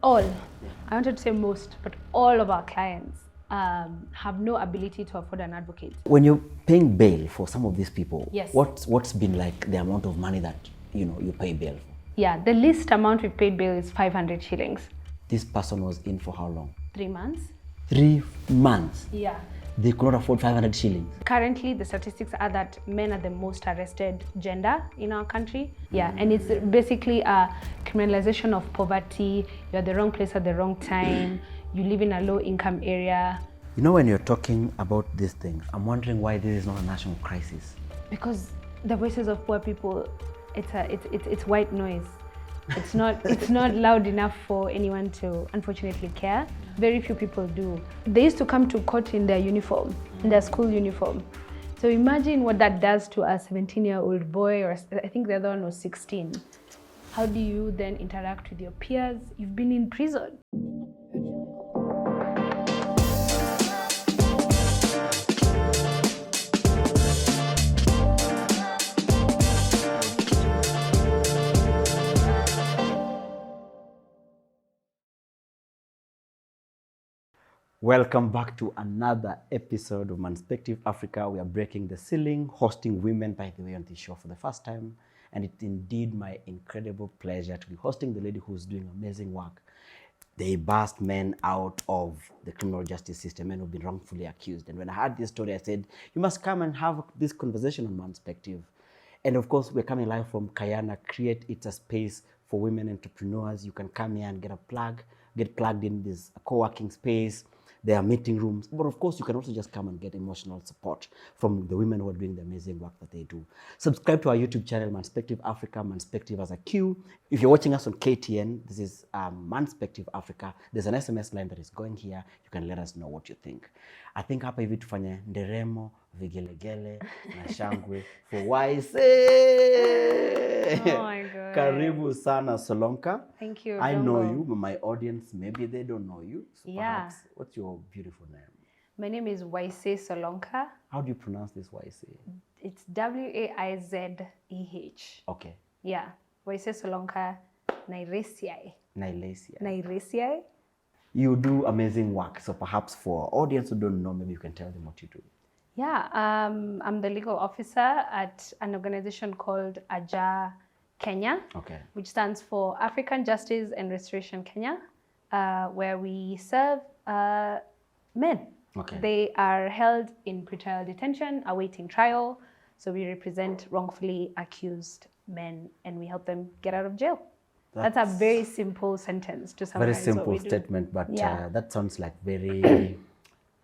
All, I wanted to say most, but all of our clients have no ability to afford an advocate. When you're paying bail for some of these people, yes, what's been like the amount of money that you pay bail for? Yeah, the least amount we paid bail is 500 shillings. This person was in for how long? 3 months. 3 months? Yeah. They could not afford 500 shillings. Currently, the statistics are that men are the most arrested gender in our country. Yeah, and it's basically a criminalization of poverty. You're at the wrong place at the wrong time. You live in a low-income area. You know, when you're talking about these things, I'm wondering why this is not a national crisis. Because the voices of poor people, it's white noise. It's not loud enough for anyone to unfortunately care. Very few people do. They used to come to court in their uniform, in their school uniform. So imagine what that does to a 17-year-old boy, or I think the other one was 16. How do you then interact with your peers? You've been in prison. Welcome back to another episode of Manspective Africa. We are breaking the ceiling, hosting women, by the way, on this show for the first time. And it's indeed my incredible pleasure to be hosting the lady who's doing amazing work. They burst men out of the criminal justice system, men who've been wrongfully accused. And when I heard this story, I said, you must come and have this conversation on Manspective. And of course, we're coming live from Kayana. Create, it's a space for women entrepreneurs. You can come here and get plugged in this co-working space. There are meeting rooms, but of course you can also just come and get emotional support from the women who are doing the amazing work that they do. Subscribe to our YouTube channel, Manspective Africa, Manspective as a Q. If you're watching us on KTN, this is Manspective Africa. There's an SMS line that is going here. You can let us know what you think. I think hapa hivi tufanye nderemo, vigelegele, na shangwe for Waizeh. Oh my God. Karibu sana Solonka. Thank you. I know you, but my audience, maybe they don't know you. So yeah. Perhaps, what's your beautiful name? My name is Waizeh Solonka. How do you pronounce this Waizeh? It's Waizeh. Okay. Yeah. Waizeh Solonka Nairesiai. Nairesiai. You do amazing work. So perhaps for audience who don't know, maybe you can tell them what you do. Yeah, I'm the legal officer at an organization called Ajar Kenya, okay, which stands for African Justice and Restoration Kenya, where we serve men. Okay. They are held in pretrial detention, awaiting trial. So we represent wrongfully accused men and we help them get out of jail. That's a very simple sentence to summarize. Very simple statement, but yeah. That sounds like very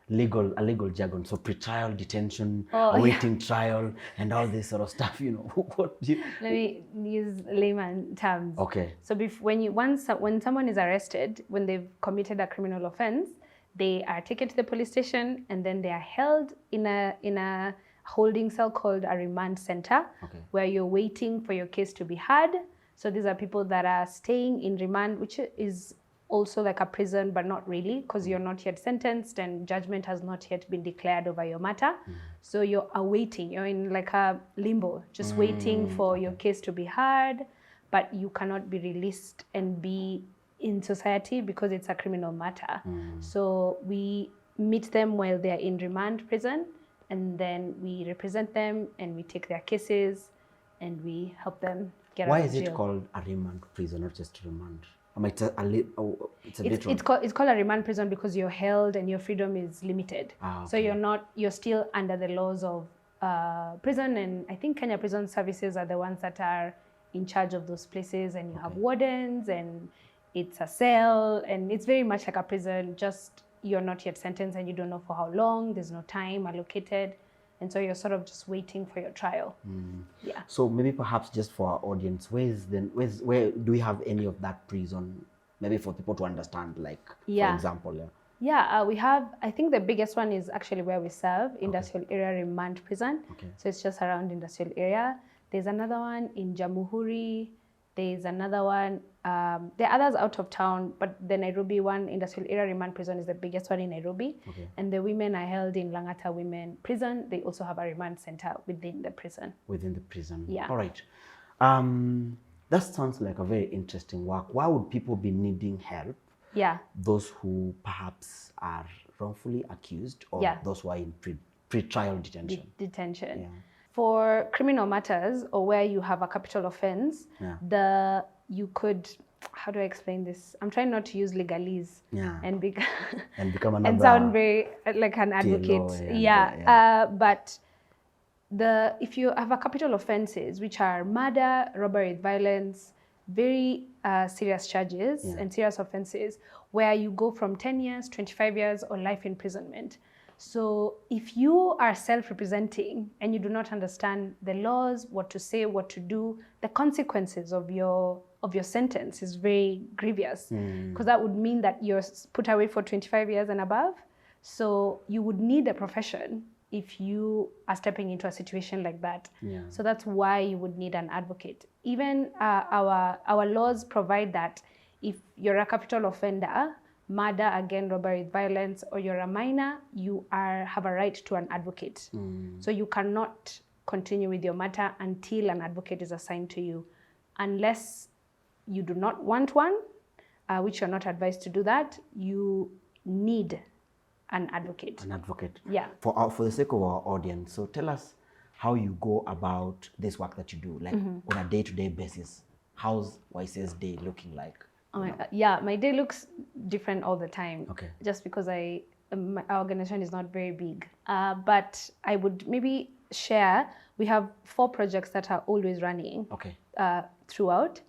a legal jargon. So pre-trial detention, awaiting trial, and all this sort of stuff. You know, what do you? Let me use layman terms. Okay. So when someone is arrested, when they've committed a criminal offense, they are taken to the police station and then they are held in a holding cell called a remand center, okay, where you're waiting for your case to be heard. So these are people that are staying in remand, which is also like a prison, but not really, because you're not yet sentenced and judgment has not yet been declared over your matter. So you're awaiting, you're in like a limbo, just waiting for your case to be heard, but you cannot be released and be in society because it's a criminal matter. So we meet them while they're in remand prison, and then we represent them and we take their cases and we help them get out of jail. Why is it called a remand prison, not just remand? It's called a remand prison because you're held and your freedom is limited. Okay. So you're still under the laws of prison, and I think Kenya Prison Services are the ones that are in charge of those places, and you have wardens and it's a cell and it's very much like a prison, just you're not yet sentenced and you don't know for how long, there's no time allocated. And so you're sort of just waiting for your trial. Yeah. So maybe perhaps just for our audience, where do we have any of that prison? Maybe for people to understand, like, for example. Yeah, we have, I think the biggest one is actually where we serve, Industrial Area Remand Prison. Okay. So it's just around Industrial Area. There's another one in Jamuhuri. There's another one, there are others out of town, but the Nairobi one, Industrial Area Remand Prison, is the biggest one in Nairobi. Okay. And the women are held in Langata Women Prison. They also have a remand center within the prison. Within the prison. Yeah. All right. That sounds like a very interesting work. Why would people be needing help Yeah. those who perhaps are wrongfully accused or Yeah. those who are in pre-trial detention. Detention. Yeah. For criminal matters or where you have a capital offense, Yeah. you could, how do I explain this? I'm trying not to use legalese Yeah. and become another and sound very like an advocate. But if you have a capital offenses, which are murder, robbery with violence, very serious charges and serious offenses, where you go from 10 years, 25 years, or life imprisonment. So if you are self-representing and you do not understand the laws, what to say, what to do, the consequences of your sentence is very grievous, because that would mean that you're put away for 25 years and above. So you would need a profession if you are stepping into a situation like that. So that's why you would need an advocate. Even our laws provide that if you're a capital offender, murder, again, robbery with violence, or you're a minor, you have a right to an advocate. So you cannot continue with your matter until an advocate is assigned to you, unless you do not want one, which you're not advised to do that. You need an advocate. An advocate. Yeah. For the sake of our audience, so tell us how you go about this work that you do, like on a day-to-day basis. How's Waizeh's day looking like? My day looks different all the time. Okay. Just because our organization is not very big. But I would maybe share, we have 4 projects that are always running. Okay. Throughout.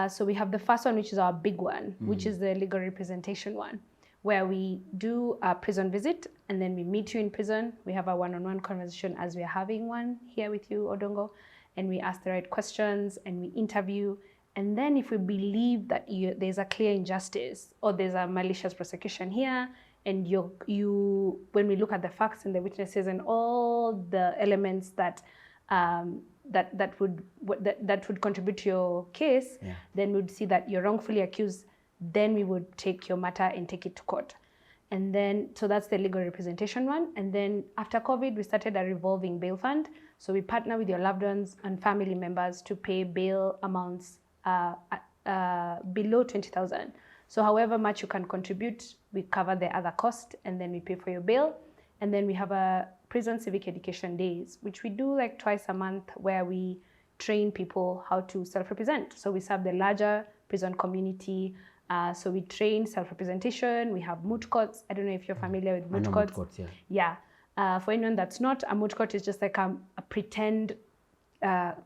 So we have the first one, which is our big one, which is the legal representation one, where we do a prison visit and then we meet you in prison. We have a one-on-one conversation, as we are having one here with you, Odongo, and we ask the right questions and we interview. And then if we believe that there's a clear injustice or there's a malicious prosecution here, and when we look at the facts and the witnesses and all the elements that would contribute to your case, then we'd see that you're wrongfully accused. Then we would take your matter and take it to court. And then, so that's the legal representation one. And then after COVID, we started a revolving bail fund. So we partner with your loved ones and family members to pay bail amounts below 20,000. So however much you can contribute, we cover the other cost and then we pay for your bail. And then we have a prison civic education days, which we do like twice a month, where we train people how to self-represent. So we serve the larger prison community. So we train self-representation. We have moot courts. I don't know if you're familiar with moot courts. Moot courts, yeah. For anyone that's not, a moot court is just like a pretend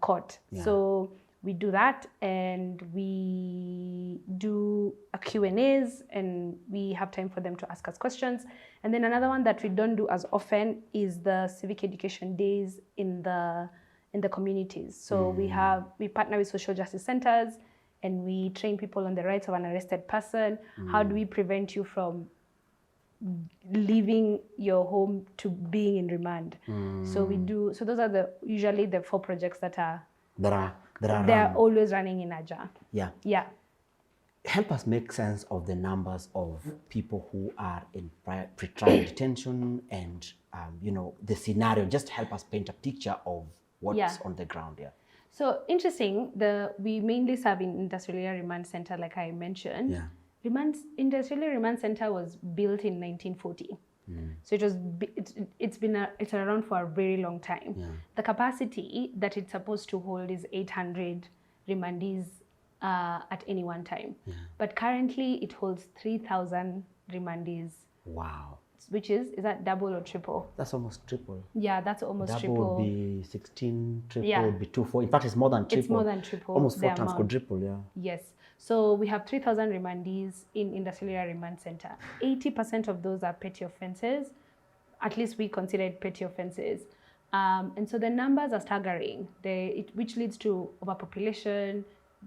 court. Yeah. So we do that, and we do a Q&As, and we have time for them to ask us questions. And then another one that we don't do as often is the civic education days in the communities. So we partner with social justice centers, and we train people on the rights of an arrested person. How do we prevent you from leaving your home to being in remand? So we do. So those are usually the 4 projects that are always running in Ajar. Yeah. Help us make sense of the numbers of people who are in pre-trial detention, and the scenario. Just help us paint a picture of what's on the ground here. So interesting, we mainly serve in Industrial Remand Center, like I mentioned. Industrial Remand Center was built in 1940. So it's around for a very long time. The capacity that it's supposed to hold is 800 remandees at any one time. But currently it holds 3,000 remandees. Wow. Which is that double or triple? That's almost triple. Yeah, that's almost triple. Double would be 16, triple would be 2-4. In fact, it's more than triple. It's more than triple. Almost 4 times quadruple, Yes. So we have 3,000 remandees in Industrial Remand Center. 80% of those are petty offenses. At least we consider it petty offenses. And so the numbers are staggering, which leads to overpopulation.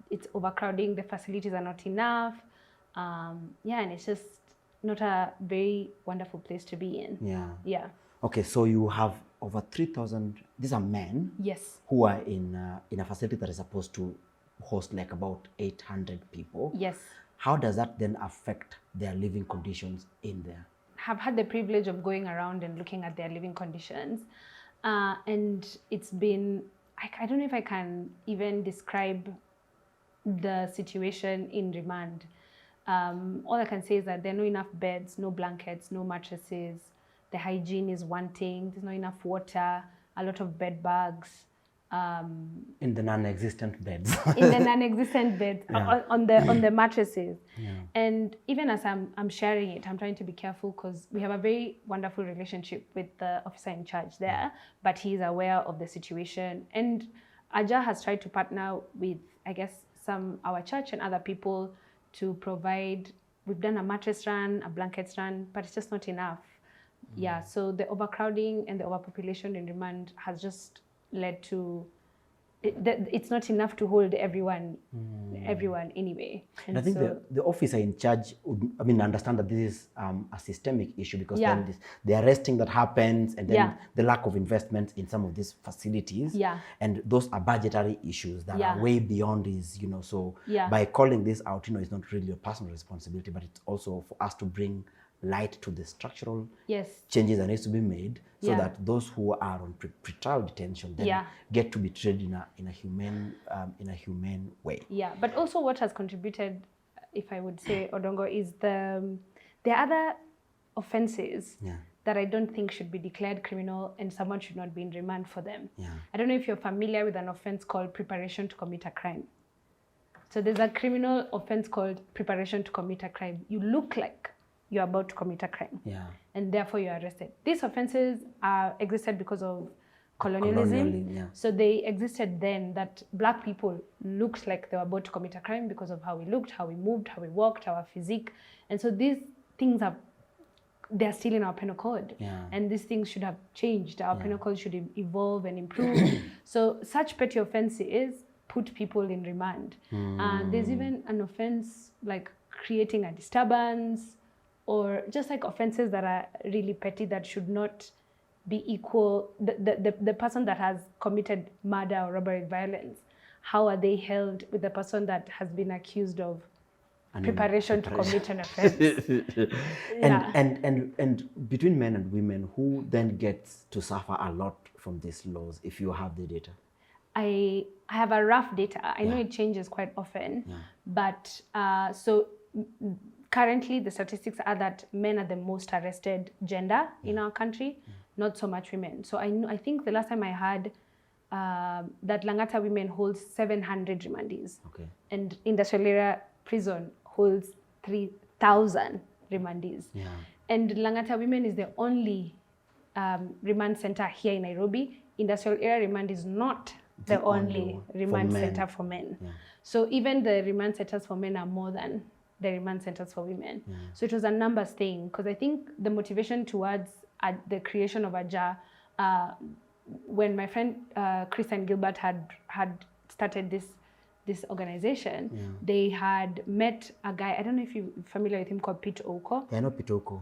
It's overcrowding. The facilities are not enough. And it's just not a very wonderful place to be in. Yeah. Okay, so you have over 3,000. These are men. Yes. Who are in a facility that is supposed to host like about 800 people. Yes. How does that then affect their living conditions in there? Have had the privilege of going around and looking at their living conditions, and it's been, I don't know if I can even describe the situation in remand. All I can say is that there are not enough beds, no blankets, no mattresses. The hygiene is wanting. There's not enough water, a lot of bed bugs. In the non-existent beds. In the non-existent beds, Yeah. on the mattresses. Yeah. And even as I'm sharing it, I'm trying to be careful because we have a very wonderful relationship with the officer in charge there, but he's aware of the situation. And Ajar has tried to partner with, I guess, our church and other people to provide. We've done a mattress run, a blankets run, but it's just not enough. Yeah, so the overcrowding and the overpopulation in remand has just led to it's not enough to hold everyone anyway. And I think so, the officer in charge would, understand that this is a systemic issue, because Yeah. then the arresting that happens, and then Yeah. the lack of investment in some of these facilities, Yeah. and those are budgetary issues that Yeah. are way beyond his, so Yeah. by calling this out, it's not really a personal responsibility, but it's also for us to bring light to the structural yes, changes that needs to be made, so Yeah. that those who are on pretrial detention then Yeah. get to be treated in a humane way. yeah. But also what has contributed, if I would say, Odongo, is the other offenses Yeah. that I don't think should be declared criminal and someone should not be in remand for them. Yeah. I don't know if you're familiar with an offense called preparation to commit a crime. So there's a criminal offense called preparation to commit a crime. You look like you're about to commit a crime, Yeah. and therefore you're arrested. These offenses existed because of colonialism. Yeah. So they existed then, that black people looked like they were about to commit a crime because of how we looked, how we moved, how we walked, our physique. And so these things they're still in our penal code. Yeah. And these things should have changed. Our penal code should evolve and improve. So such petty offenses put people in remand. And there's even an offense like creating a disturbance, or just like offenses that are really petty that should not be equal. The person that has committed murder or robbery violence, how are they held with the person that has been accused of preparation to commit an offense? Yeah. And between men and women, who then gets to suffer a lot from these laws, if you have the data? I have a rough data. I know Yeah. it changes quite often, Yeah. but so currently the statistics are that men are the most arrested gender in our country, not so much women. So I think the last time I heard that Langata women holds 700 remandees, Okay. and Industrial Area Prison holds 3,000 remandees. Yeah. And Langata Women is the only remand center here in Nairobi. Industrial Area Remand is not the only one remand for men. center for men. Yeah. So even the remand centers for men are more than the remand centers for women. So it was a numbers thing, because I think the motivation towards the creation of Ajar, when my friend Chris and Gilbert had started this organization, they had met a guy, I don't know if you're familiar with him, called Pete Oko. Yeah, I know Pitoko.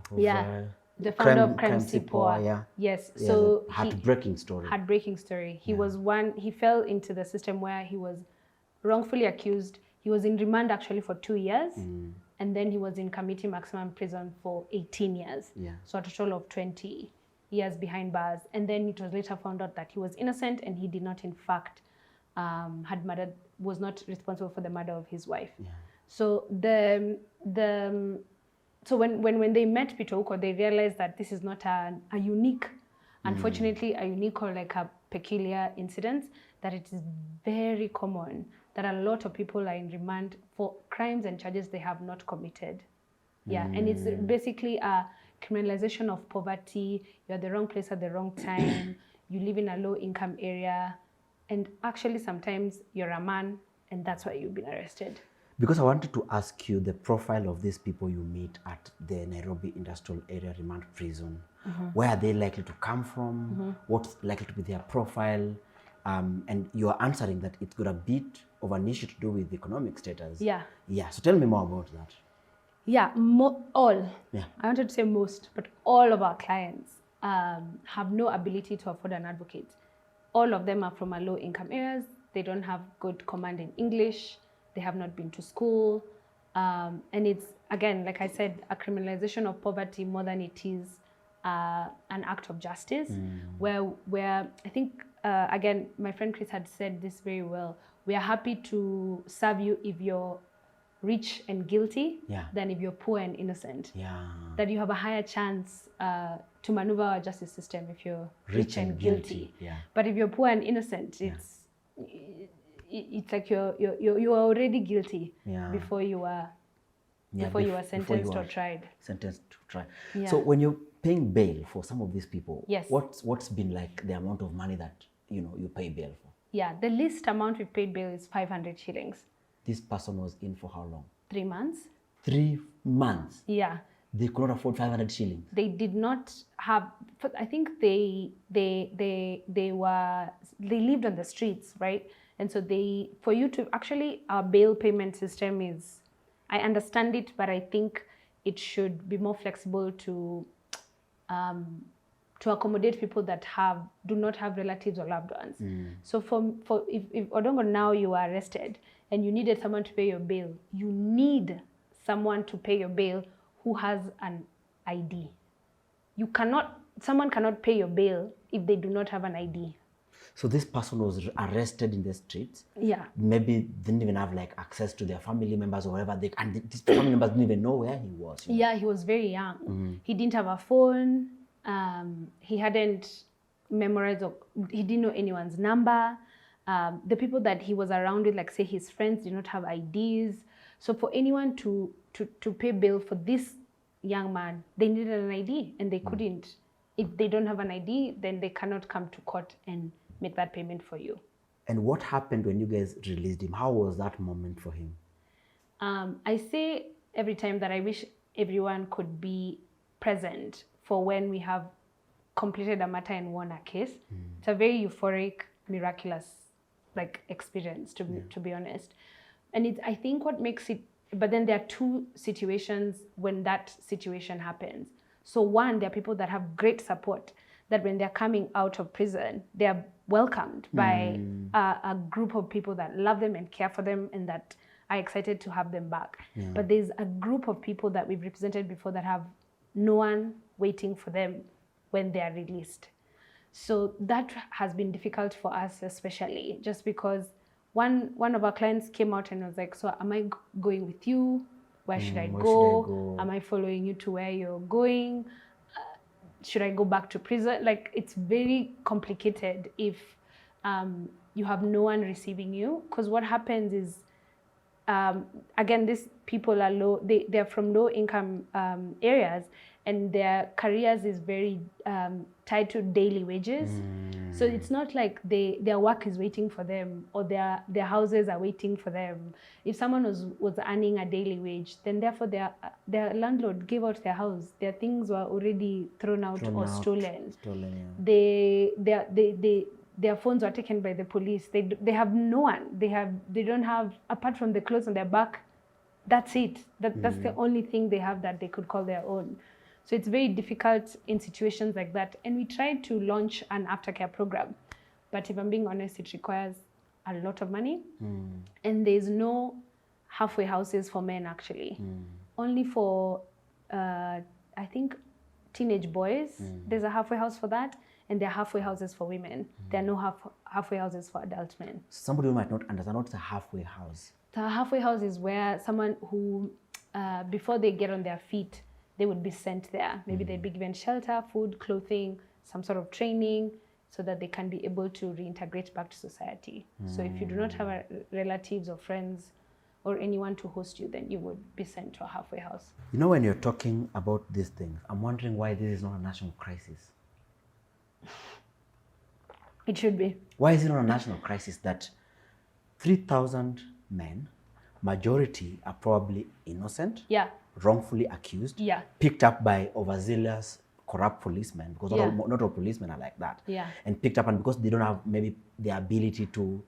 The founder of Crime Sipoa, yeah. Yes. Yeah, So heartbreaking story. Heartbreaking story. He fell into the system where he was wrongfully accused. He was in remand actually for 2 years, and then he was in committee maximum prison for 18 years. Yeah. So a total of 20 years behind bars. And then it was later found out that he was innocent and he did not, in fact, was not responsible for the murder of his wife. Yeah. So so when they met Peter Uko, they realized that this is not a unique, unfortunately, a unique or like a peculiar incident, that it is very common that a lot of people are in remand for crimes and charges they have not committed. Yeah, and it's basically a criminalization of poverty. You're at the wrong place at the wrong time. You live in a low-income area, and actually sometimes you're a man, and that's why you've been arrested. Because I wanted to ask you the profile of these people you meet at the Nairobi Industrial Area Remand Prison. Where are they likely to come from? What's likely to be their profile? And you are answering that it's got a bit of an issue to do with economic status. Yeah. Yeah. So tell me more about that. Yeah, all. Yeah. I wanted to say most, but all of our clients have no ability to afford an advocate. All of them are from a low-income areas. They don't have good command in English. They have not been to school. And it's, again, like I said, a criminalization of poverty more than it is an act of justice, where I think, again, my friend Chris had said this very well. We are happy to serve you if you're rich and guilty Yeah. than if you're poor and innocent. Yeah. That you have a higher chance to maneuver our justice system if you're rich and guilty. Yeah. But if you're poor and innocent, it's like you're already guilty Yeah. before you are Yeah, before you are sentenced or tried. Sentenced to trial. Yeah. So when you're paying bail for some of these people, Yes. what's been like the amount of money that you pay bail for? Yeah, the least amount we've paid bail is 500 shillings. This person was in for how long? 3 months. 3 months. Yeah. They could not afford 500 shillings. They did not have. I think they lived on the streets, right? And so for you to actually, our bail payment system is, I understand it, but I think it should be more flexible to accommodate people that do not have relatives or loved ones. So if Odongo, now you are arrested and you needed someone to pay your bail, you need someone to pay your bail who has an ID. Someone cannot pay your bail if they do not have an ID. So this person was arrested in the streets. Yeah. Maybe didn't even have like access to their family members or whatever. And these family members didn't even know where he was. Yeah, he was very young. He didn't have a phone. He hadn't memorized, or he didn't know anyone's number. The people that he was around with, like say his friends, did not have IDs. So for anyone to pay bail for this young man, they needed an ID, and they couldn't. If they don't have an ID, then they cannot come to court and make that payment for you. And what happened when you guys released him? How was that moment for him? I say every time that I wish everyone could be present for when we have completed a matter and won a case. It's a very euphoric, miraculous experience, to be honest. And I think what makes it, but then there are two situations when that situation happens. So one, there are people that have great support, that when they're coming out of prison, they are welcomed by a group of people that love them and care for them and that are excited to have them back. Yeah. But there's a group of people that we've represented before that have no one waiting for them when they are released. So that has been difficult for us, especially just because one of our clients came out and was like, so am I going with you? Where should I go? Am I following you to where you're going? Should I go back to prison? Like, it's very complicated if you have no one receiving you. Because what happens is, again, these people are low, they're from low income areas, and their careers is very tied to daily wages. So it's not like their work is waiting for them, or their houses are waiting for them. If someone was earning a daily wage, then therefore their landlord gave out their house. Their things were already thrown out or stolen. Yeah. Their phones were taken by the police. They have no one. They don't have, apart from the clothes on their back, that's it. That's the only thing they have that they could call their own. So it's very difficult in situations like that. And we tried to launch an aftercare program, but if I'm being honest, it requires a lot of money. And there's no halfway houses for men, actually. Only for, I think, teenage boys, there's a halfway house for that. And there are halfway houses for women. There are no halfway houses for adult men. Somebody who might not understand, what's a halfway house? The halfway house is where someone who, before they get on their feet, they would be sent there. Maybe they'd be given shelter, food, clothing, some sort of training, so that they can be able to reintegrate back to society. So if you do not have relatives or friends or anyone to host you, then you would be sent to a halfway house. You know, when you're talking about these things, I'm wondering why this is not a national crisis. It should be. Why is it not a national crisis that 3,000 men, majority are probably innocent, wrongfully accused, picked up by overzealous, corrupt policemen, because not all policemen are like that, and picked up, and because they don't have maybe the ability to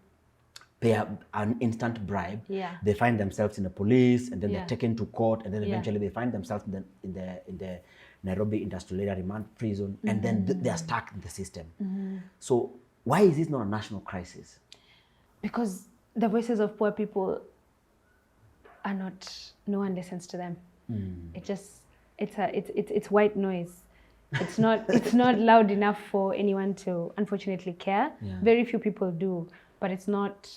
pay an instant bribe, they find themselves in the police, and then they're taken to court, and then eventually they find themselves in the Nairobi Industrial Area Remand Prison, and then they are stuck in the system. So why is this not a national crisis? Because the voices of poor people are not, no one listens to them. It's white noise. It's not loud enough for anyone to unfortunately care. Very few people do, but it's not,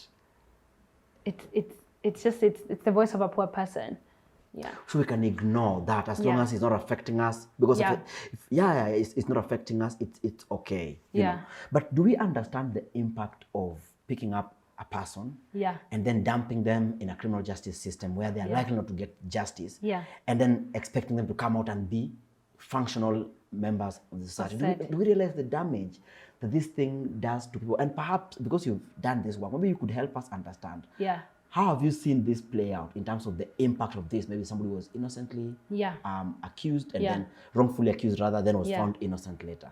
it's the voice of a poor person. Yeah. So we can ignore that as long as it's not affecting us, because if it's not affecting us, it's okay. You know? But do we understand the impact of picking up a person and then dumping them in a criminal justice system where they are likely not to get justice, and then expecting them to come out and be functional members of the society? Do we realize the damage that this thing does to people? And perhaps because you've done this work, maybe you could help us understand. How have you seen this play out in terms of the impact of this? Maybe somebody was innocently accused and then wrongfully accused rather, then was found innocent later.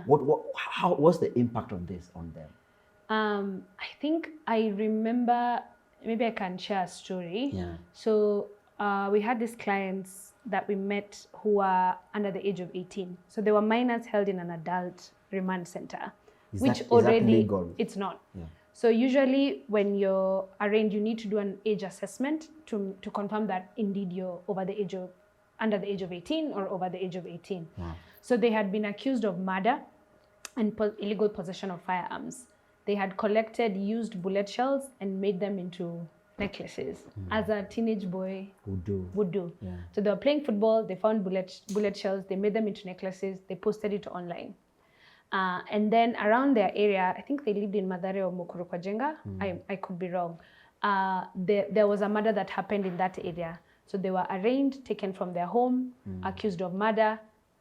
What's the impact of this on them? I think I remember, maybe I can share a story. So we had these clients that we met who were under the age of 18. So they were minors held in an adult remand center, is that legal? It's not. So usually when you're arraigned, you need to do an age assessment to confirm that indeed you're under the age of 18 or over the age of 18. So they had been accused of murder and illegal possession of firearms. They had collected used bullet shells and made them into necklaces, as a teenage boy would do. So they were playing football, they found bullet shells, they made them into necklaces, they posted it online. And then around their area, I think they lived in Mathare or Mukuru kwa Jenga. I could be wrong. There was a murder that happened in that area. So they were arraigned, taken from their home, accused of murder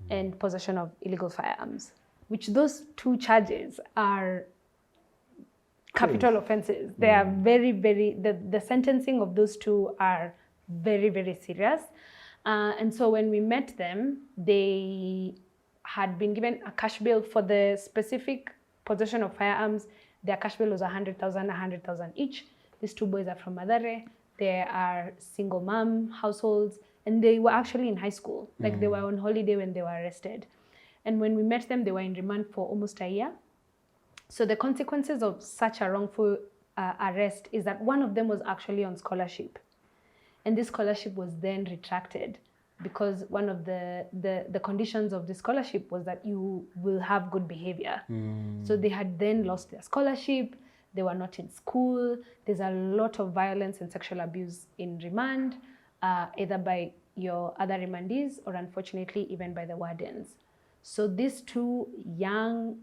and possession of illegal firearms, which those two charges are capital offenses. They are very, very, the sentencing of those two are very, very serious. And so when we met them, they had been given a cash bill for the specific possession of firearms. Their cash bill was 100,000 each. These two boys are from Mathare. They are single mom households, and they were actually in high school. Like they were on holiday when they were arrested. And when we met them, they were in remand for almost a year. So the consequences of such a wrongful arrest is that one of them was actually on scholarship. And this scholarship was then retracted, because one of the conditions of the scholarship was that you will have good behavior. So they had then lost their scholarship, they were not in school, there's a lot of violence and sexual abuse in remand, either by your other remandees or unfortunately even by the wardens. So these two young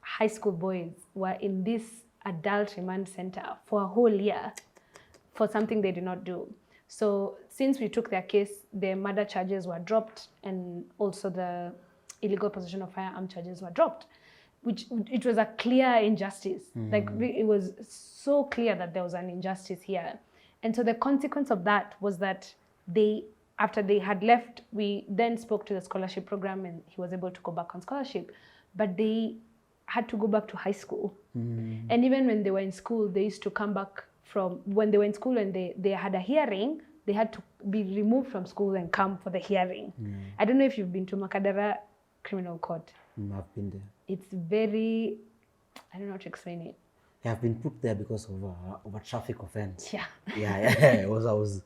high school boys were in this adult remand center for a whole year for something they did not do. So since we took their case, the murder charges were dropped and also the illegal possession of firearm charges were dropped, which it was a clear injustice. Like it was so clear that there was an injustice here. And so the consequence of that was that after they had left, we then spoke to the scholarship program and he was able to go back on scholarship, but they had to go back to high school. And even when they were in school, they used to come back when they were in school and they had a hearing, they had to be removed from school and come for the hearing. I don't know if you've been to Makadara Criminal Court. I've been there. It's very, I don't know how to explain it. I have been put there because of a traffic offense. Yeah. I was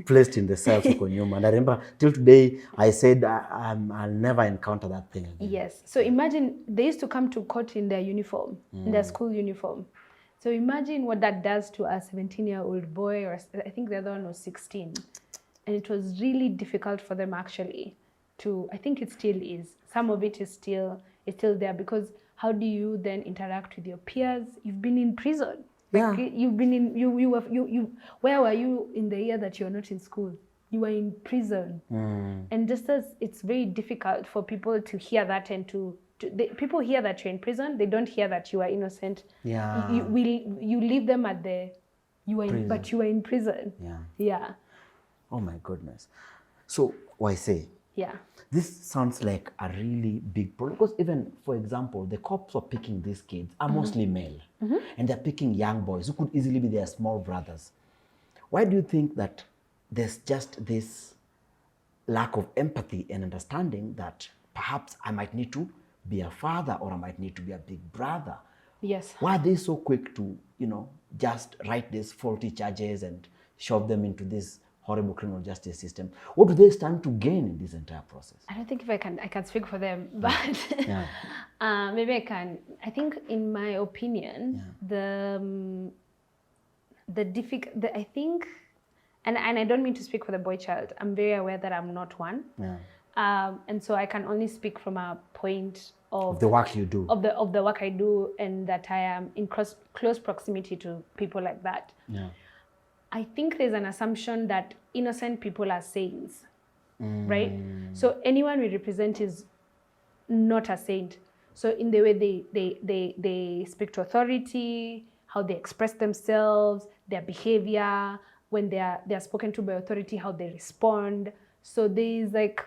placed in the cell for Konyuma. And I remember till today, I said I'll never encounter that thing again. Yes. So imagine they used to come to court in their uniform, in their school uniform. So imagine what that does to a 17-year-old boy, or I think the other one was 16. And it was really difficult for them actually I think it still is. Some of it is still there, because how do you then interact with your peers? You've been in prison. Like you've been in, where were you in the year that you're not in school? You were in prison. And just as it's very difficult for people to hear that and people hear that you're in prison, they don't hear that you are innocent. You leave them at but you are in prison. Oh my goodness. So Waizeh, this sounds like a really big problem, because even, for example, the cops who are picking these kids are mostly male, and they're picking young boys who could easily be their small brothers. Why do you think that there's just this lack of empathy and understanding that perhaps I might need to be a father or I might need to be a big brother? Yes. Why are they so quick to, just write these faulty charges and shove them into this horrible criminal justice system? What do they stand to gain in this entire process? I don't think I can speak for them, but maybe I can. I think, in my opinion, I think, and I don't mean to speak for the boy child. I'm very aware that I'm not one. Yeah. And so I can only speak from a point of The work you do. Of the work I do, and that I am in close proximity to people like that. Yeah. I think there's an assumption that innocent people are saints, right? So anyone we represent is not a saint. So in the way they speak to authority, how they express themselves, their behavior, when they are spoken to by authority, how they respond. So there's like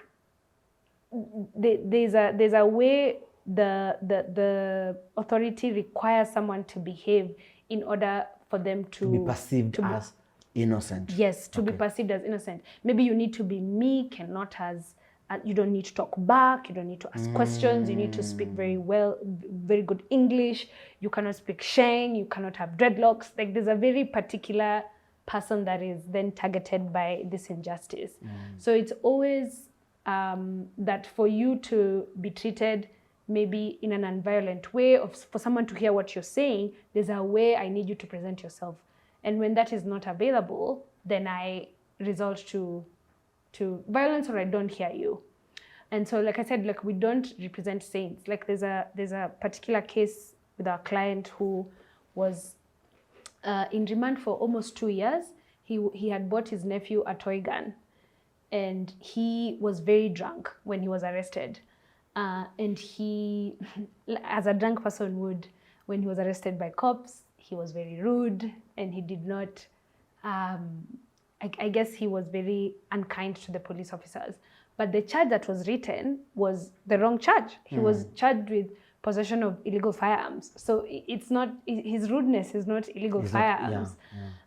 there's a way the authority requires someone to behave in order for them to be perceived as innocent. Yes, to be perceived as innocent. Maybe you need to be meek and not as, you don't need to talk back, you don't need to ask questions, you need to speak very good English, you cannot speak Sheng, you cannot have dreadlocks. Like there's a very particular person that is then targeted by this injustice. So it's always that for you to be treated maybe in an nonviolent way, for someone to hear what you're saying, there's a way I need you to present yourself. And when that is not available, then I resort to violence, or I don't hear you. And so, like I said, like we don't represent saints. Like there's a particular case with our client who was in remand for almost 2 years. He had bought his nephew a toy gun, and he was very drunk when he was arrested. And he, as a drunk person would, when he was arrested by cops, he was very rude, and he did not, I guess he was very unkind to the police officers. But the charge that was written was the wrong charge. He was charged with possession of illegal firearms. So it's not, his rudeness is not illegal firearms.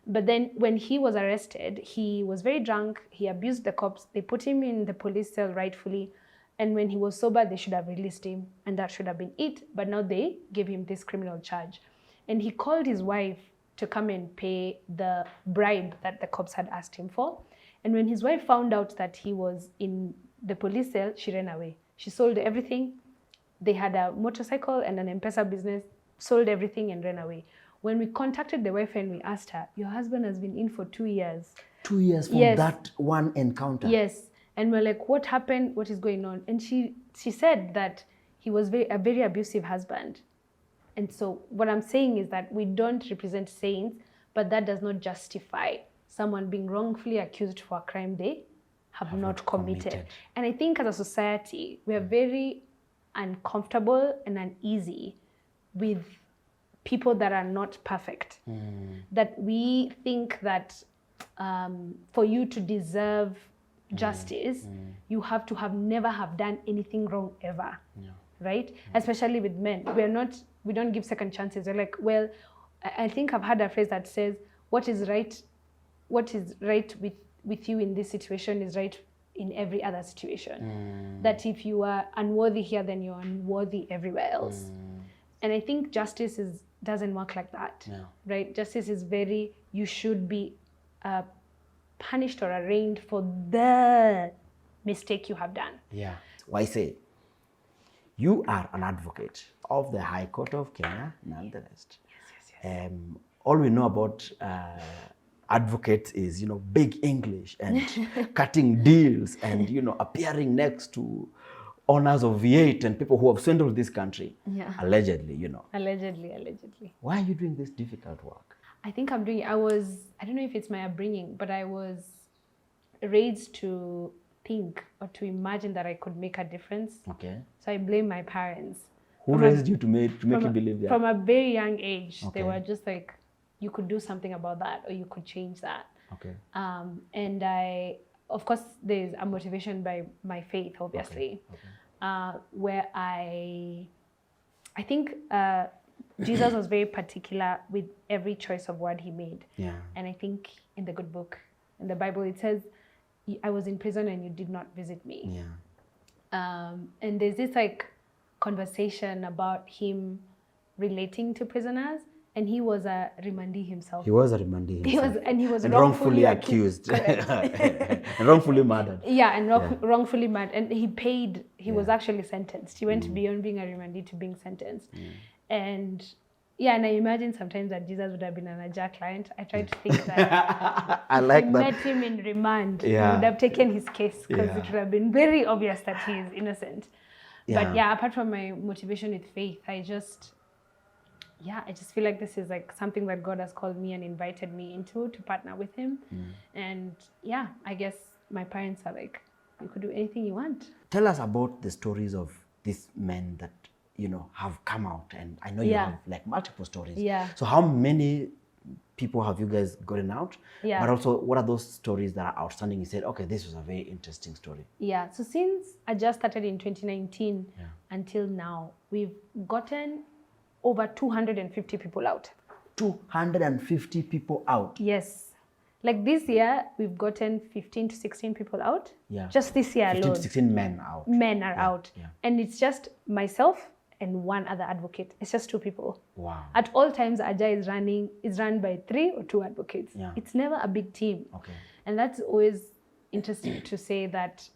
But then when he was arrested, he was very drunk, he abused the cops, they put him in the police cell rightfully. And when he was sober, they should have released him, and that should have been it. But now they gave him this criminal charge. And he called his wife to come and pay the bribe that the cops had asked him for. And when his wife found out that he was in the police cell, she ran away. She sold everything. They had a motorcycle and an M-Pesa business, sold everything and ran away. When we contacted the wife and we asked her, your husband has been in for 2 years. 2 years from that one encounter? Yes. And we're like, what happened? What is going on? And she said that he was a very abusive husband. And so what I'm saying is that we don't represent saints, but that does not justify someone being wrongfully accused for a crime they have not committed. And I think as a society, we are very uncomfortable and uneasy with people that are not perfect. That we think that for you to deserve justice, you have to never have done anything wrong ever, right? Especially with men, we don't give second chances. We're like, well, I think I've heard a phrase that says, what is right with you in this situation is right in every other situation. That if you are unworthy here, then you're unworthy everywhere else. And I think justice doesn't work like that, right? Justice is you should be punished or arraigned for the mistake you have done. Yeah. Waizeh, you are an advocate of the High Court of Kenya, nonetheless. Yes. All we know about advocates is, big English and cutting deals and, appearing next to owners of V8 and people who have swindled this country. Yeah. Allegedly, Allegedly. Why are you doing this difficult work? I think I don't know if it's my upbringing, but I was raised to think or to imagine that I could make a difference. Okay. So I blame my parents. Who raised you to make you believe that? From a very young age, they were just like, you could do something about that, or you could change that. Okay. And of course, there's a motivation by my faith, obviously, where I think Jesus was very particular with every choice of word he made. Yeah. And I think in the good book, in the Bible, it says, I was in prison and you did not visit me. Yeah. And there's this conversation about him relating to prisoners, and he was a remandee himself. He was a remandee himself. He was wrongfully accused. And wrongfully murdered. Yeah, and wrongfully murdered. And he was actually sentenced. He went beyond being a remandee to being sentenced. And Yeah, and I imagine sometimes that Jesus would have been an Ajar client. I try to think that I like if we that. met him in remand, Yeah. he would have taken his case because Yeah. it would have been very obvious that he is innocent. Yeah. But yeah, apart from my motivation with faith, I just feel like this is like something that God has called me and invited me into to partner with him. And yeah, I guess my parents are like, you could do anything you want. Tell us about the stories of these men that, you know, have come out. And I know you Yeah. have like multiple stories. Yeah. So how many people have you guys gotten out? Yeah. But also, what are those stories that are outstanding? You said, okay, this was a very interesting story. Yeah, so since I just started in 2019 until now, we've gotten over 250 people out. 250 people out. Yes. Like this year, we've gotten 15 to 16 people out. Yeah. Just this year 15 alone. to 16 men out. Men are out. Yeah. And it's just myself and one other advocate. It's just 2 people. Wow. At all times, Ajar is run by 3 or 2 advocates. Yeah. It's never a big team. Okay. And that's always interesting to say that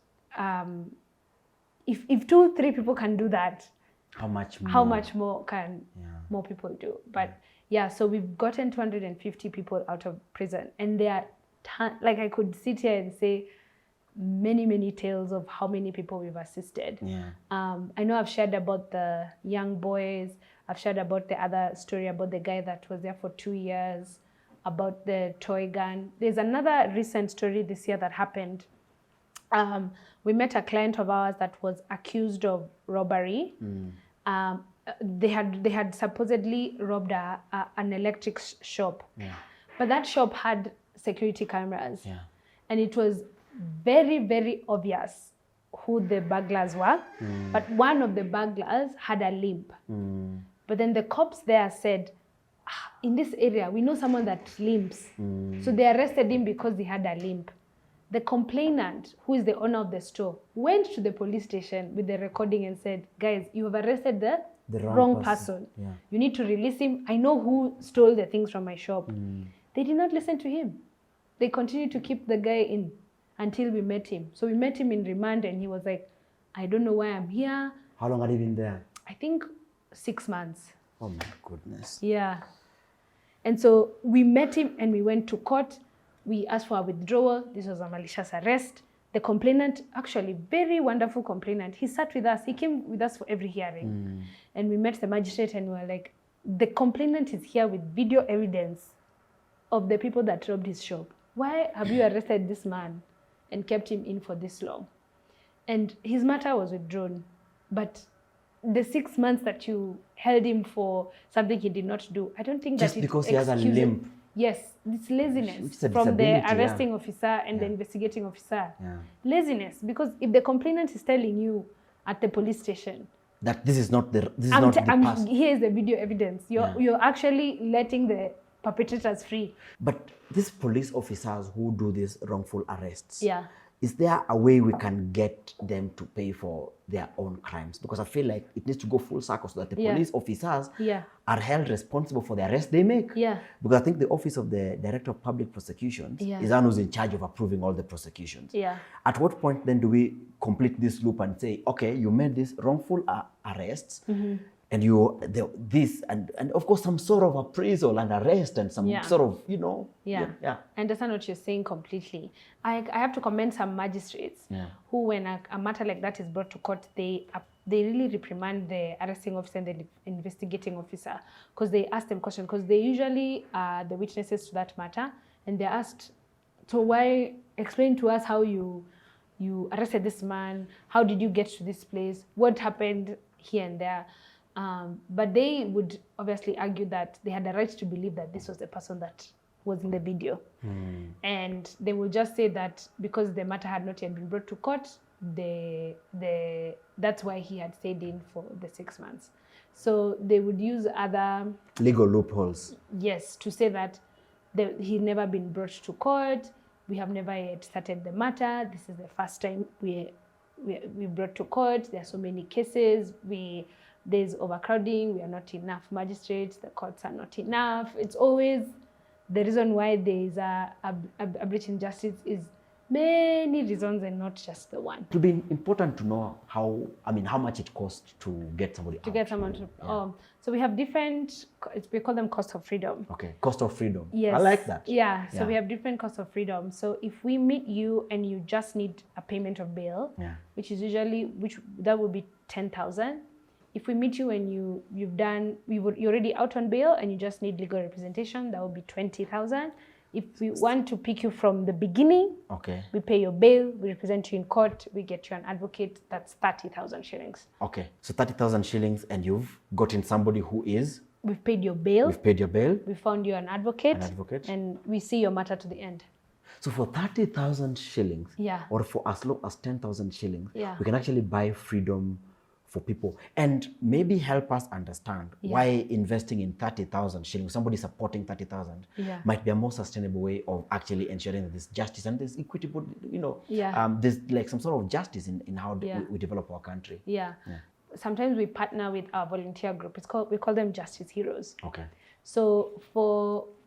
if 2-3 people can do that, how much more can more people do? But yeah, so we've gotten 250 people out of prison, and they are like, I could sit here and say many tales of how many people we've assisted. I know I've shared about the young boys. I've shared about the other story about the guy that was there for 2 years, about the toy gun. There's another recent story this year that happened. We met a client of ours that was accused of robbery. They had supposedly robbed an electric shop, but that shop had security cameras, and it was very obvious who the burglars were. But one of the burglars had a limp. But then the cops there said, in this area, we know someone that limps. So they arrested him because he had a limp. The complainant, who is the owner of the store, went to the police station with the recording and said, guys, you have arrested the wrong person. You need to release him. I know who stole the things from my shop. They did not listen to him. They continued to keep the guy in until we met him. So we met him in remand, and he was like, I don't know why I'm here. How long had he been there? I think 6 months. Oh my goodness. Yeah. And so we met him and we went to court. We asked for a withdrawal. This was a malicious arrest. The complainant, actually very wonderful complainant, he sat with us. He came with us for every hearing. And we met the magistrate and we were like, the complainant is here with video evidence of the people that robbed his shop. Why have you arrested this man and kept him in for this long? And his matter was withdrawn. But the 6 months that you held him for something he did not do, I don't think just that because he has a limp. Yes, it's laziness a from the disability, arresting officer and the investigating officer. Laziness, because if the complainant is telling you at the police station that this is not the past. Here is the video evidence. You're actually letting the perpetrators free. But these police officers who do these wrongful arrests, is there a way we can get them to pay for their own crimes? Because I feel like it needs to go full circle so that the police officers are held responsible for the arrest they make. Because I think the Office of the Director of Public Prosecutions is the one who's in charge of approving all the prosecutions. At what point then do we complete this loop and say, okay, you made these wrongful arrests, and and of course some sort of appraisal and arrest and some sort of, I understand what you're saying completely. I have to commend some magistrates who, when a matter like that is brought to court, they really reprimand the arresting officer and the investigating officer, because they ask them questions, because they usually are the witnesses to that matter, and they're asked, so why, explain to us how you arrested this man, how did you get to this place, what happened here and there. But they would obviously argue that they had a right to believe that this was the person that was in the video. And they will just say that because the matter had not yet been brought to court, that's why he had stayed in for the 6 months. So they would use other legal loopholes. Yes, to say that he'd never been brought to court. We have never yet started the matter. This is the first time we brought to court. There are so many cases. There's overcrowding. We are not enough magistrates. The courts are not enough. It's always the reason why there is a breach in justice is Many reasons and not just the one. It will be important to know how much it costs to get somebody To out. get someone to, so we have different, we call them cost of freedom. Okay, cost of freedom. Yes. I like that. Yeah, so we have different costs of freedom. So if we meet you and you just need a payment of bail, which is usually, that would be 10,000. If we meet you and you're already out on bail and you just need legal representation, that would be 20,000. If we want to pick you from the beginning, we pay your bail, we represent you in court, we get you an advocate, that's 30,000 shillings. Okay, so 30,000 shillings, and you've gotten somebody who is? We've paid your bail. We've paid your bail. We found you an advocate. And we see your matter to the end. So for 30,000 shillings, or for as low as 10,000 shillings, we can actually buy freedom for people, and maybe help us understand why investing in 30,000 shillings, somebody supporting 30,000, might be a more sustainable way of actually ensuring that there's justice and there's equitable, there's like some sort of justice in how we develop our country. Sometimes we partner with our volunteer group. We call them Justice Heroes. Okay. So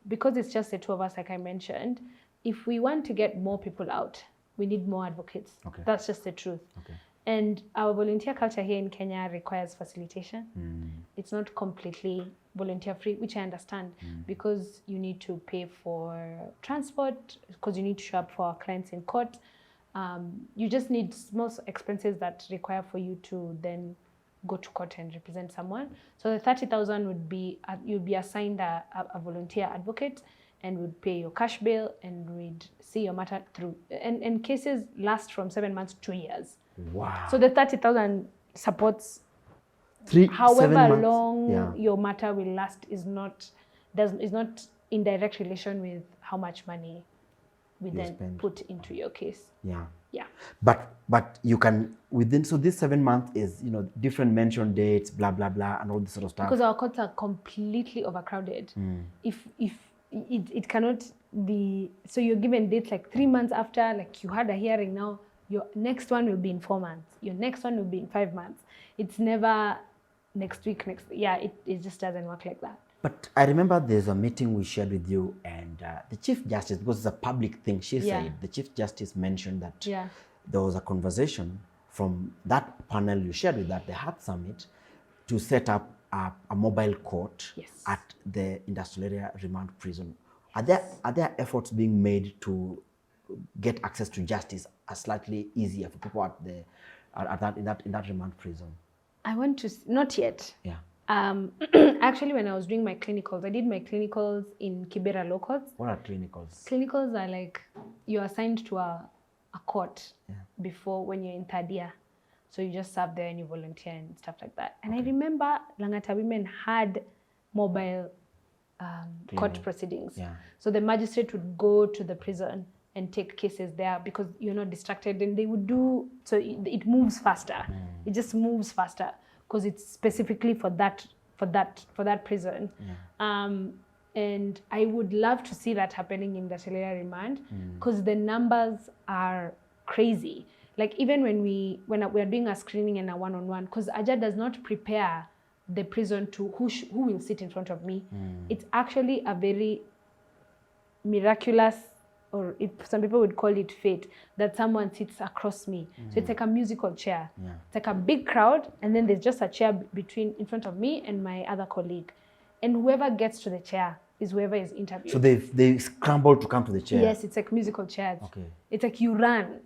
because it's just the two of us, like I mentioned, if we want to get more people out, we need more advocates. Okay. That's just the truth. Okay. And our volunteer culture here in Kenya requires facilitation. It's not completely volunteer free, which I understand, because you need to pay for transport, because you need to show up for our clients in court. You just need small expenses that require for you to then go to court and represent someone. So the 30,000 would be, you'd be assigned a volunteer advocate, and would pay your cash bail, and we'd see your matter through. And cases last from 7 months to 2 years. Wow. So the 30,000 supports 7 however months. long your matter will last is not in direct relation with how much money we then put into your case. Yeah. But you can so this 7 months is different mention dates, blah blah blah, and all this sort of stuff. Because our courts are completely overcrowded. If it cannot be, so you're given dates like 3 months after, like you had a hearing now. Your next one will be in 4 months. Your next one will be in 5 months. It's never next week, it just doesn't work like that. But I remember there's a meeting we shared with you, and the Chief Justice, because it's a public thing, she said, the Chief Justice mentioned that there was a conversation from that panel you shared with that, the Heart Summit, to set up a mobile court at the industrial area remand prison. Are there efforts being made to get access to justice slightly easier for people in that remand prison? I want to, not yet. Actually, when I was doing my clinicals, I did my clinicals in Kibera locals. What are clinicals? Clinicals are like, you're assigned to a court before, when you're in third year. So you just serve there and you volunteer and stuff like that. And I remember Langata women had mobile court proceedings. So the magistrate would go to the prison and take cases there, because you're not distracted, and they would do, so it moves faster. It just moves faster because it's specifically for that prison. And I would love to see that happening in the Telea remand, because the numbers are crazy. Like even when we're doing a screening and a one-on-one, because Ajar does not prepare the prison to who will sit in front of me. It's actually a very miraculous, or if some people would call it fate, that someone sits across me. So it's like a musical chair. It's like a big crowd, and then there's just a chair in front of me and my other colleague. And whoever gets to the chair is whoever is interviewed. So they scramble to come to the chair? Yes, it's like musical chairs. It's like you run.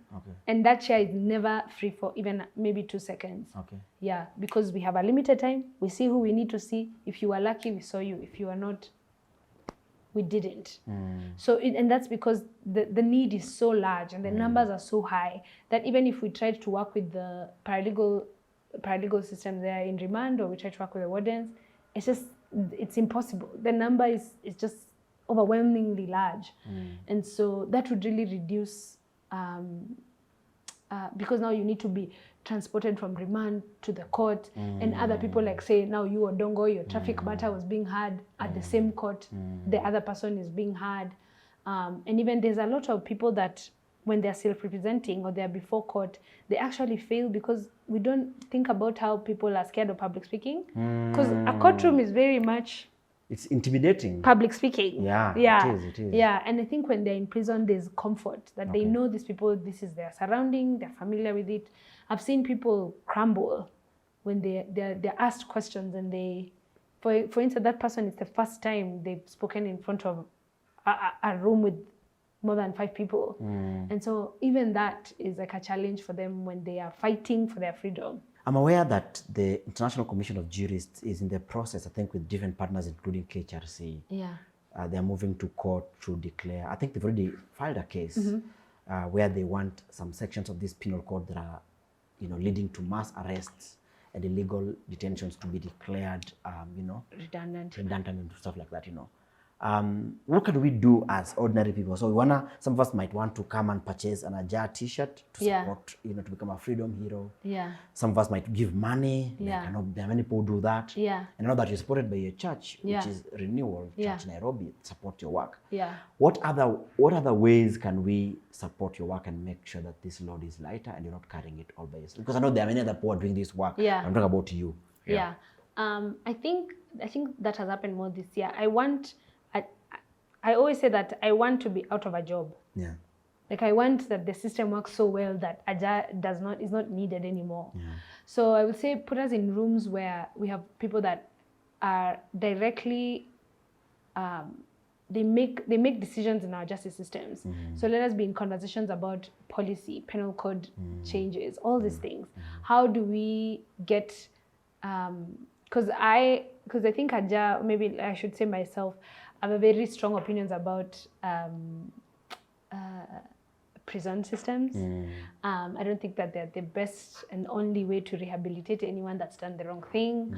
And that chair is never free for even maybe 2 seconds. Yeah, because we have a limited time. We see who we need to see. If you are lucky, we saw you. If you are not, we didn't. So, and that's because the need is so large and the numbers are so high that even if we tried to work with the paralegal system there in remand, or we try to work with the wardens, it's impossible. The number is just overwhelmingly large. And so that would really reduce, because now you need to be transported from remand to the court, and other people, like say now you Odongo, your traffic matter was being heard at the same court, the other person is being heard. And even there's a lot of people that when they're self-representing or they're before court, they actually fail because we don't think about how people are scared of public speaking. Because a courtroom is very much It's intimidating. Public speaking. Yeah, Yeah. it is. Yeah, and I think when they're in prison, there's comfort that they know these people, this is their surrounding, they're familiar with it. I've seen people crumble when they're asked questions and they, for instance, that person, it's the first time they've spoken in front of a room with more than 5 people. And so even that is like a challenge for them when they are fighting for their freedom. I'm aware that the International Commission of Jurists is in the process, I think, with different partners, including KHRC. Yeah. They're moving to court to declare. I think they've already filed a case where they want some sections of this penal code that are, leading to mass arrests and illegal detentions to be declared, Redundant and stuff like that. What can we do as ordinary people? So some of us might want to come and purchase an Ajar T-shirt to support, to become a freedom hero. Yeah. Some of us might give money. Yeah. Like, I know there are many people who do that. Yeah. And I know that you're supported by your church, Yeah. which is Renewal Church Nairobi, support your work. Yeah. What other ways can we support your work and make sure that this load is lighter and you're not carrying it all by yourself? Because I know there are many other people doing this work. Yeah. I'm talking about you. Yeah. I think that has happened more this year. I always say that I want to be out of a job. Yeah. Like I want that the system works so well that Ajar is not needed anymore. Yeah. So I would say put us in rooms where we have people that are directly they make decisions in our justice systems. So let us be in conversations about policy, penal code changes, all these things. How do we get because I think Ajar, maybe I should say myself, I have very strong opinions about prison systems. I don't think that they're the best and only way to rehabilitate anyone that's done the wrong thing.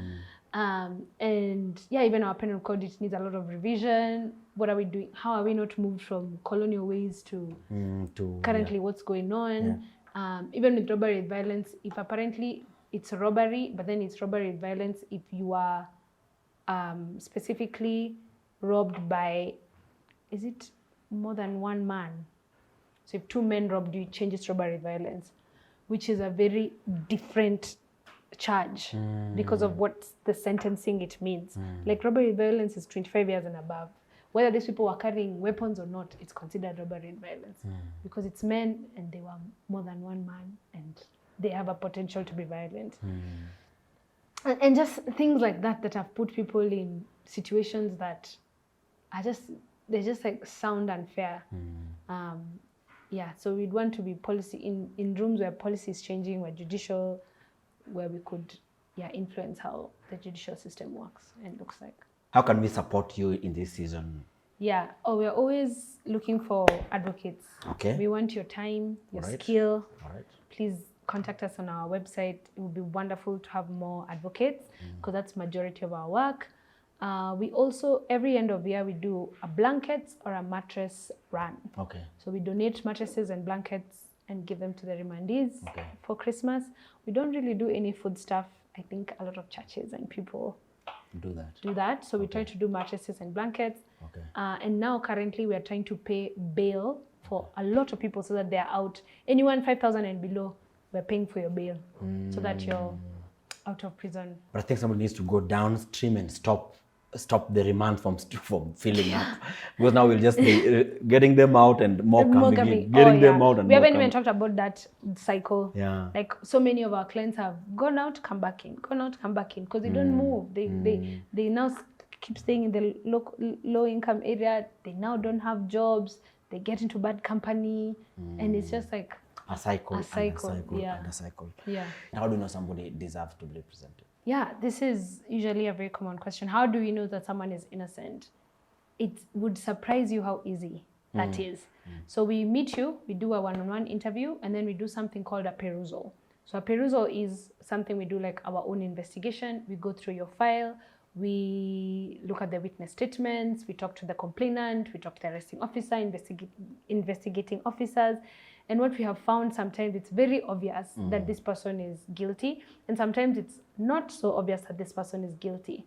And yeah, even our penal code, it needs a lot of revision. What are we doing? How are we not moved from colonial ways to currently what's going on? Even with robbery and violence, if apparently it's a robbery, but then it's robbery and violence if you are specifically robbed by, is it more than one man? So if 2 men robbed you, it changes robbery violence, which is a very different charge because of what the sentencing it means. Like robbery violence is 25 years and above. Whether these people were carrying weapons or not, it's considered robbery violence because it's men and they were more than one man and they have a potential to be violent. And just things like that have put people in situations that are they're just like sound unfair. So we'd want to be policy in rooms where policy is changing, where judicial, where we could influence how the judicial system works and looks like. How can we support you in this season? Yeah. We're always looking for advocates. Okay. We want your time, your skill. All right. Please contact us on our website. It would be wonderful to have more advocates because that's majority of our work. We also, every end of year, we do a blankets or a mattress run. Okay. So we donate mattresses and blankets and give them to the remandees for Christmas. We don't really do any food stuff. I think a lot of churches and people do that. So we try to do mattresses and blankets. And now currently we are trying to pay bail for a lot of people so that they're out. Anyone 5,000 and below, we're paying for your bail so that you're out of prison. But I think somebody needs to go downstream and stop the remand from filling up, because now we'll just be getting them out and more coming in, getting them out and we haven't even talked about that cycle. Like so many of our clients have gone out, come back in, gone out, come back in, because they don't move. They now keep staying in the low income area. They now don't have jobs. They get into bad company, and it's just like a cycle. Yeah. How do you know somebody deserves to be represented? Yeah, this is usually a very common question. How do we know that someone is innocent? It would surprise you how easy that is. So we meet you, we do a one-on-one interview, and then we do something called a perusal. So a perusal is something we do like our own investigation. We go through your file, we look at the witness statements, we talk to the complainant, we talk to the arresting officer, investigating officers. And what we have found, sometimes it's very obvious that this person is guilty, and sometimes it's not so obvious that this person is guilty.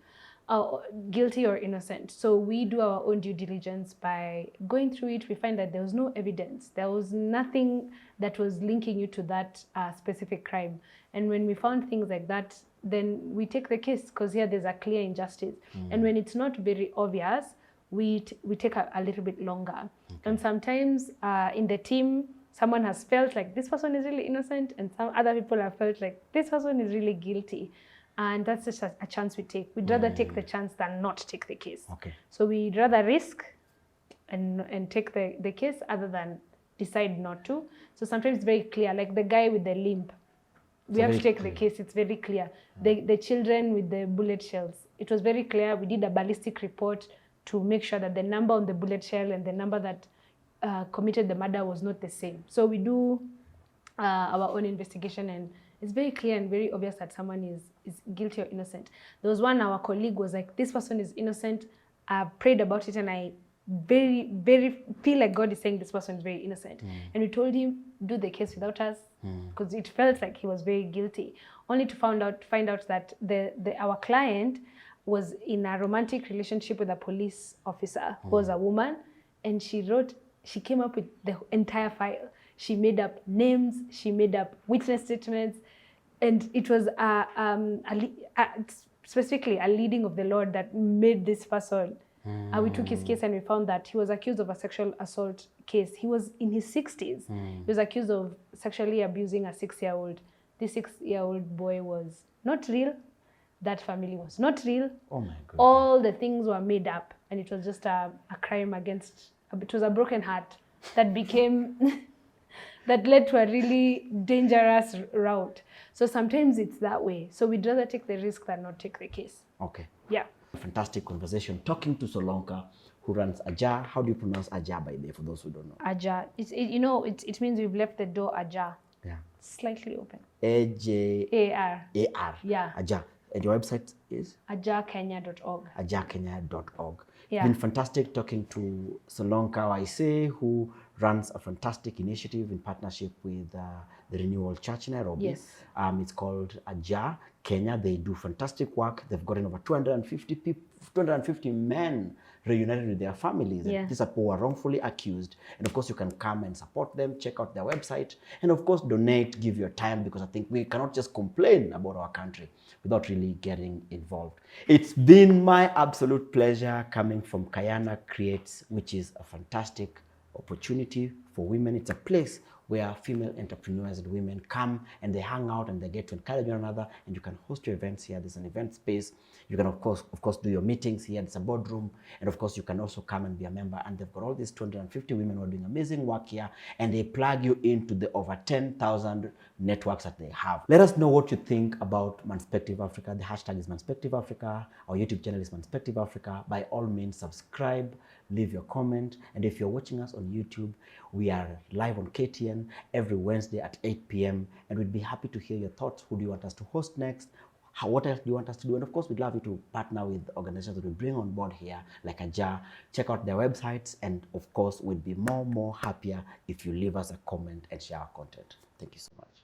guilty or innocent. So we do our own due diligence by going through it. We find that there was no evidence. There was nothing that was linking you to that specific crime. And when we found things like that, then we take the case, because here there's a clear injustice. And when it's not very obvious, we take a little bit longer. And sometimes in the team, someone has felt like this person is really innocent, and some other people have felt like this person is really guilty. And that's just a chance we take. We'd rather take the chance than not take the case. Okay. So we'd rather risk and take the case other than decide not to. So sometimes it's very clear, like the guy with the limp. We have to take the case, it's very clear. The children with the bullet shells, it was very clear. We did a ballistic report to make sure that the number on the bullet shell and the number that committed the murder was not the same. So we do our own investigation, and it's very clear and very obvious that someone is guilty or innocent. There was one, our colleague was like, this person is innocent. I prayed about it, and I very, very feel like God is saying this person is very innocent. And we told him, do the case without us, because it felt like he was very guilty. Only to find out that our client was in a romantic relationship with a police officer who was a woman, and she came up with the entire file. She made up names, she made up witness statements, and it was specifically a leading of the Lord that made this person. We took his case, and we found that he was accused of a sexual assault case. He was in his 60s. He was accused of sexually abusing a 6-year-old. This 6-year-old boy was not real. That family was not real. Oh my God. All the things were made up, and it was just a crime against, it was a broken heart that became, that led to a really dangerous route. So sometimes it's that way. So we'd rather take the risk than not take the case. Okay. Yeah. Fantastic conversation. Talking to Solonka, who runs Ajar. How do you pronounce Ajar, by the way, for those who don't know? Ajar. It means we've left the door ajar. Yeah. Slightly open. A-J-A-R. A-R. Yeah. Ajar. And your website is? ajarkenya.org. ajarkenya.org. Yeah. Been fantastic talking to Solonka Waizeh, who runs a fantastic initiative in partnership with the Renewal Church in Nairobi. Yes. It's called Ajar Kenya. They do fantastic work. They've gotten over 250 men reunited with their families. Yeah. These are people who are wrongfully accused. And of course, you can come and support them, check out their website, and of course, donate, give your time, because I think we cannot just complain about our country without really getting involved. It's been my absolute pleasure coming from Kayana Creates, which is a fantastic opportunity for women. It's a place where female entrepreneurs and women come and they hang out and they get to encourage one another, and you can host your events here. There's an event space. You can of course do your meetings here. It's a boardroom, and of course you can also come and be a member. And they've got all these 250 women who are doing amazing work here, and they plug you into the over 10,000 networks that they have. Let us know what you think about Manspective Africa. The hashtag is Manspective Africa. Our YouTube channel is Manspective Africa. By all means, subscribe, leave your comment, and if you're watching us on YouTube, we are live on KTN every Wednesday at 8 p.m. and we'd be happy to hear your thoughts. Who do you want us to host next? What else do you want us to do? And of course, we'd love you to partner with organizations that we bring on board here, like Ajar. Check out their websites, and of course, we'd be more happier if you leave us a comment and share our content. Thank you so much.